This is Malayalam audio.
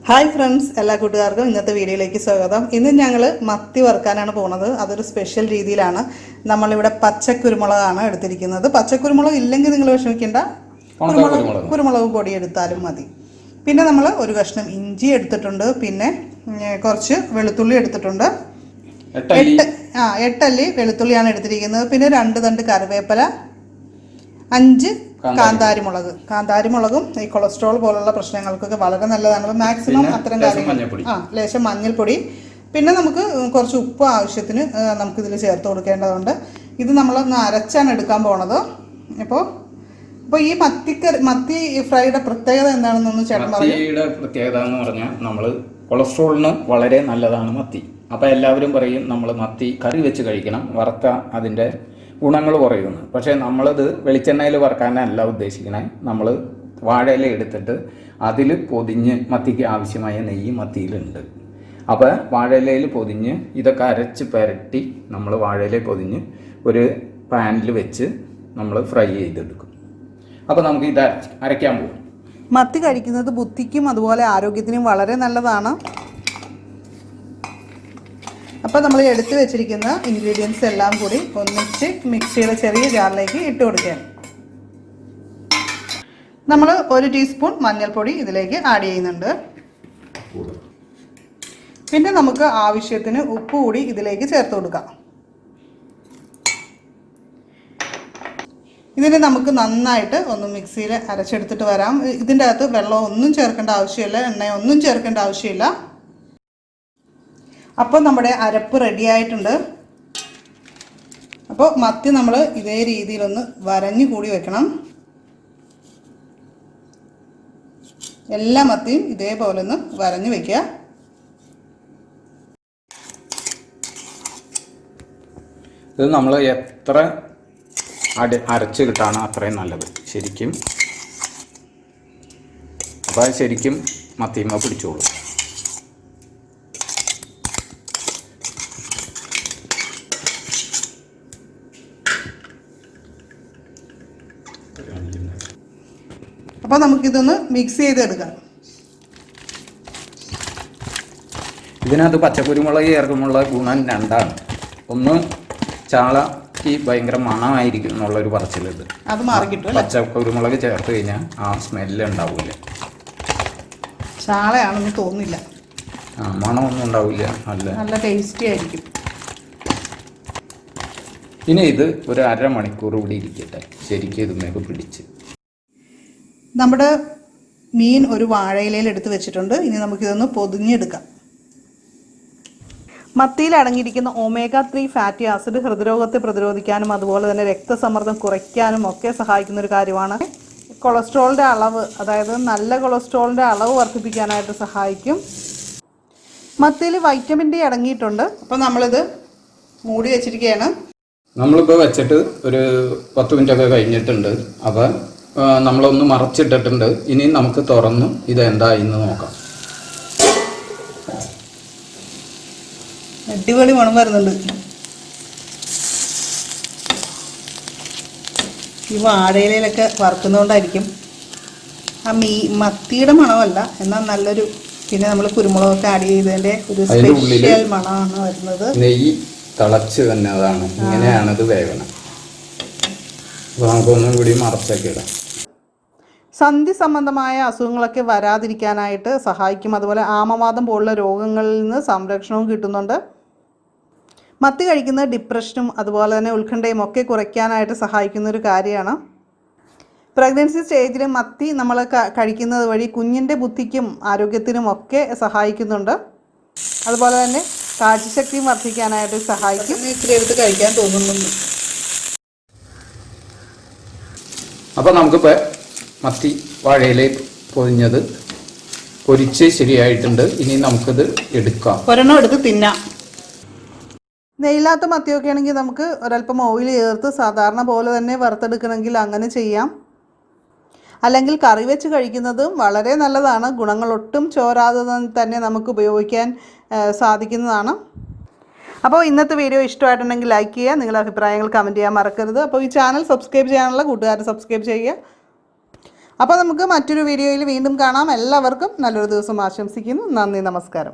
ഹായ് ഫ്രണ്ട്സ്, എല്ലാ കൂട്ടുകാർക്കും ഇന്നത്തെ വീഡിയോയിലേക്ക് സ്വാഗതം. ഇന്ന് ഞങ്ങൾ മത്തി വറുക്കാനാണ് പോകുന്നത്. അതൊരു സ്പെഷ്യൽ രീതിയിലാണ്. നമ്മളിവിടെ പച്ചക്കുരുമുളകാണ് എടുത്തിരിക്കുന്നത്. പച്ചക്കുരുമുളക് ഇല്ലെങ്കിൽ നിങ്ങൾ വിഷമിക്കേണ്ട, കുരുമുളക് പൊടി എടുത്താലും മതി. പിന്നെ നമ്മൾ ഒരു കഷ്ണം ഇഞ്ചി എടുത്തിട്ടുണ്ട്. പിന്നെ കുറച്ച് വെളുത്തുള്ളി എടുത്തിട്ടുണ്ട്. 8 അല്ലി വെളുത്തുള്ളിയാണ് എടുത്തിരിക്കുന്നത്. പിന്നെ 2 തണ്ട് കറിവേപ്പില, 5 കാന്താരിമുളകും ഈ കൊളസ്ട്രോൾ പോലുള്ള പ്രശ്നങ്ങൾക്കൊക്കെ വളരെ നല്ലതാണ്. അപ്പോൾ മാക്സിമം അത്തരം കാര്യങ്ങൾ, ലേശം മഞ്ഞൾപ്പൊടി, പിന്നെ നമുക്ക് കുറച്ച് ഉപ്പ് ആവശ്യത്തിന് നമുക്കിതിൽ ചേർത്ത് കൊടുക്കേണ്ടതുണ്ട്. ഇത് നമ്മളൊന്ന് അരച്ചാണ് എടുക്കാൻ പോണത്. അപ്പോൾ ഈ മത്തി ഫ്രൈയുടെ പ്രത്യേകത എന്താണെന്നൊന്ന് ചേട്ടൻ പറയും. മത്തിയുടെ പ്രത്യേകത എന്ന് പറഞ്ഞാൽ നമ്മൾ കൊളസ്ട്രോളിന് വളരെ നല്ലതാണ് മത്തി. അപ്പോൾ എല്ലാവരും പറയും നമ്മൾ മത്തി കറി വെച്ച് കഴിക്കണം, വറുത്ത അതിൻ്റെ ഗുണങ്ങൾ കുറയുന്നു. പക്ഷേ നമ്മളത് വെളിച്ചെണ്ണയിൽ വറുക്കാനല്ല ഉദ്ദേശിക്കണേ. നമ്മൾ വാഴയില എടുത്തിട്ട് അതിൽ പൊതിഞ്ഞ്, മത്തിക്ക് ആവശ്യമായ നെയ്യ് മത്തിയിലുണ്ട്. അപ്പോൾ വാഴയിലയിൽ പൊതിഞ്ഞ് ഇതൊക്കെ അരച്ച് പുരട്ടി നമ്മൾ വാഴയില പൊതിഞ്ഞ് ഒരു പാനിൽ വെച്ച് നമ്മൾ ഫ്രൈ ചെയ്തെടുക്കും. അപ്പോൾ നമുക്ക് ഇത് അരയ്ക്കാൻ പോകും. മത്തി കഴിക്കുന്നത് ബുദ്ധിക്കും അതുപോലെ ആരോഗ്യത്തിനും വളരെ നല്ലതാണ്. അപ്പോൾ നമ്മൾ എടുത്തു വെച്ചിരിക്കുന്ന ഇൻഗ്രീഡിയൻസ് എല്ലാം കൂടി ഒന്നിച്ച് മിക്സിയുടെ ചെറിയ ജാറിലേക്ക് ഇട്ട് കൊടുക്കുകയാണ്. നമ്മൾ 1 ടീസ്പൂൺ മഞ്ഞൾപ്പൊടി ഇതിലേക്ക് ആഡ് ചെയ്യുന്നുണ്ട്. പിന്നെ നമുക്ക് ആവശ്യത്തിന് ഉപ്പ് കൂടി ഇതിലേക്ക് ചേർത്ത് കൊടുക്കാം. ഇതിനെ നമുക്ക് നന്നായിട്ട് ഒന്ന് മിക്സിയിൽ അരച്ചെടുത്തിട്ട് വരാം. ഇതിൻ്റെ അകത്ത് വെള്ളം ഒന്നും ചേർക്കേണ്ട ആവശ്യമില്ല, എണ്ണയൊന്നും ചേർക്കേണ്ട ആവശ്യമില്ല. അപ്പോൾ നമ്മുടെ അരപ്പ് റെഡി ആയിട്ടുണ്ട്. അപ്പോൾ മത്തി നമ്മൾ ഇതേ രീതിയിലൊന്ന് വരഞ്ഞു കൂടി വെക്കണം. എല്ലാ മത്തിയും ഇതേപോലെ ഒന്ന് വരഞ്ഞു വെക്കുക. ഇത് നമ്മൾ എത്ര അരച്ച് കിട്ടാണ് അത്രയും നല്ലത് ശരിക്കും. അപ്പോൾ ശരിക്കും മത്തിയമ്മ പിടിച്ചോളൂ. അപ്പോൾ നമുക്കിതൊന്ന് മിക്സ് ചെയ്തെടുക്കാം. ഇതിനകത്ത് പച്ചക്കുരുമുളക് ചേർക്കുമ്പോഴുള്ള ഗുണം 2ആണ്. ഒന്ന്, ചാളയ്ക്ക് ഭയങ്കര മണമായിരിക്കും എന്നുള്ളൊരു പറച്ചിലുണ്ട്. അത് മാറി കിട്ടും. പച്ചക്കുരുമുളക് ചേർത്ത് കഴിഞ്ഞാൽ ആ സ്മെല്ല് ഉണ്ടാവില്ല. ചാളയാണെന്ന് തോന്നില്ല, മണമൊന്നും ഉണ്ടാവില്ല, നല്ല ടേസ്റ്റി ആയിരിക്കും. ഇനി ഇത് ഒരു 1/2 മണിക്കൂർ കൂടി ഇരിക്കട്ടെ, ശരിക്കും ഇതുമേക്ക് പിടിച്ച്. നമ്മുടെ മീൻ ഒരു വാഴയിലയിൽ എടുത്ത് വെച്ചിട്ടുണ്ട്. ഇനി നമുക്കിതൊന്ന് പൊതിഞ്ഞെടുക്കാം. മത്തിയിൽ അടങ്ങിയിരിക്കുന്ന omega-3 ഫാറ്റി ആസിഡ് ഹൃദ്രോഗത്തെ പ്രതിരോധിക്കാനും അതുപോലെ തന്നെ രക്തസമ്മർദ്ദം കുറയ്ക്കാനും ഒക്കെ സഹായിക്കുന്ന ഒരു കാര്യമാണ്. കൊളസ്ട്രോളിൻ്റെ അളവ്, അതായത് നല്ല കൊളസ്ട്രോളിൻ്റെ അളവ് വർദ്ധിപ്പിക്കാനായിട്ട് സഹായിക്കും. മത്തിയിൽ വൈറ്റമിൻ ഡി അടങ്ങിയിട്ടുണ്ട്. അപ്പോൾ നമ്മളിത് മൂടി വെച്ചിരിക്കുകയാണ്. നമ്മളിപ്പോൾ വെച്ചിട്ട് ഒരു 10 മിനിറ്റൊക്കെ കഴിഞ്ഞിട്ടുണ്ട്. അപ്പോൾ നമ്മളൊന്ന് മറച്ചിട്ടിട്ടുണ്ട്. ഇനി നമുക്ക് തുറന്ന് ഇതെന്തായിന്ന് നോക്കാം. അടിപൊളി മണം വരുന്നുണ്ട്. ഈ വാഴയിലൊക്കെ വറുക്കുന്നതുകൊണ്ടായിരിക്കും ആ മത്തിയുടെ മണമല്ല, എന്നാൽ നല്ലൊരു, പിന്നെ നമ്മൾ കുരുമുളകൊക്കെ ആഡ് ചെയ്തതിൻ്റെ ഒരു സ്പെഷ്യൽ മണമാണ് വരുന്നത്. നെയ്യ് തിളച്ച് തന്നെ അതാണ്, ഇങ്ങനെയാണത് വേവണം. അപ്പോൾ നമുക്കൊന്നും കൂടി മറച്ചൊക്കെ ഇടാം. സന്ധി സംബന്ധമായ അസുഖങ്ങളൊക്കെ വരാതിരിക്കാനായിട്ട് സഹായിക്കും. അതുപോലെ ആമവാദം പോലുള്ള രോഗങ്ങളിൽ നിന്ന് സംരക്ഷണവും കിട്ടുന്നുണ്ട്. മത്തി കഴിക്കുന്നത് ഡിപ്രഷനും അതുപോലെ തന്നെ ഉത്കണ്ഠയും ഒക്കെ കുറയ്ക്കാനായിട്ട് സഹായിക്കുന്ന ഒരു കാര്യമാണ്. പ്രഗ്നൻസി സ്റ്റേജിൽ മത്തി നമ്മൾ കഴിക്കുന്നത് വഴി കുഞ്ഞിൻ്റെ ബുദ്ധിക്കും ആരോഗ്യത്തിനും ഒക്കെ സഹായിക്കുന്നുണ്ട്. അതുപോലെ തന്നെ കാഴ്ചശക്തിയും വർദ്ധിക്കാനായിട്ട് സഹായിക്കും. ഇത്തിരി എടുത്ത് കഴിക്കാൻ തോന്നുന്നു. അപ്പോൾ നമുക്കിപ്പോൾ മത്തി വാഴയില പൊതിഞ്ഞത് പൊരിച്ച് ശരിയായിട്ടുണ്ട്. ഇനി നമുക്കിത് എടുക്കാം, ഒരെണ്ണം എടുത്ത് തിന്നാം. നെയ്യില്ലാത്ത മത്തിയൊക്കെ ആണെങ്കിൽ നമുക്ക് ഒരല്പം ഓയിൽ ചേർത്ത് സാധാരണ പോലെ തന്നെ വറുത്തെടുക്കണമെങ്കിൽ അങ്ങനെ ചെയ്യാം. അല്ലെങ്കിൽ കറി വെച്ച് കഴിക്കുന്നതും വളരെ നല്ലതാണ്. ഗുണങ്ങൾ ഒട്ടും ചോരാതെ തന്നെ നമുക്ക് ഉപയോഗിക്കാൻ സാധിക്കുന്നതാണ്. അപ്പോൾ ഇന്നത്തെ വീഡിയോ ഇഷ്ടമായിട്ടുണ്ടെങ്കിൽ ലൈക്ക് ചെയ്യുക, നിങ്ങളുടെ അഭിപ്രായങ്ങൾ കമൻറ്റ് ചെയ്യാൻ മറക്കരുത്. അപ്പോൾ ഈ ചാനൽ സബ്സ്ക്രൈബ് ചെയ്യാനുള്ള കൂട്ടുകാർ സബ്സ്ക്രൈബ് ചെയ്യുക. അപ്പോൾ നമുക്ക് മറ്റൊരു വീഡിയോയിൽ വീണ്ടും കാണാം. എല്ലാവർക്കും നല്ലൊരു ദിവസം ആശംസിക്കുന്നു. നന്ദി, നമസ്കാരം.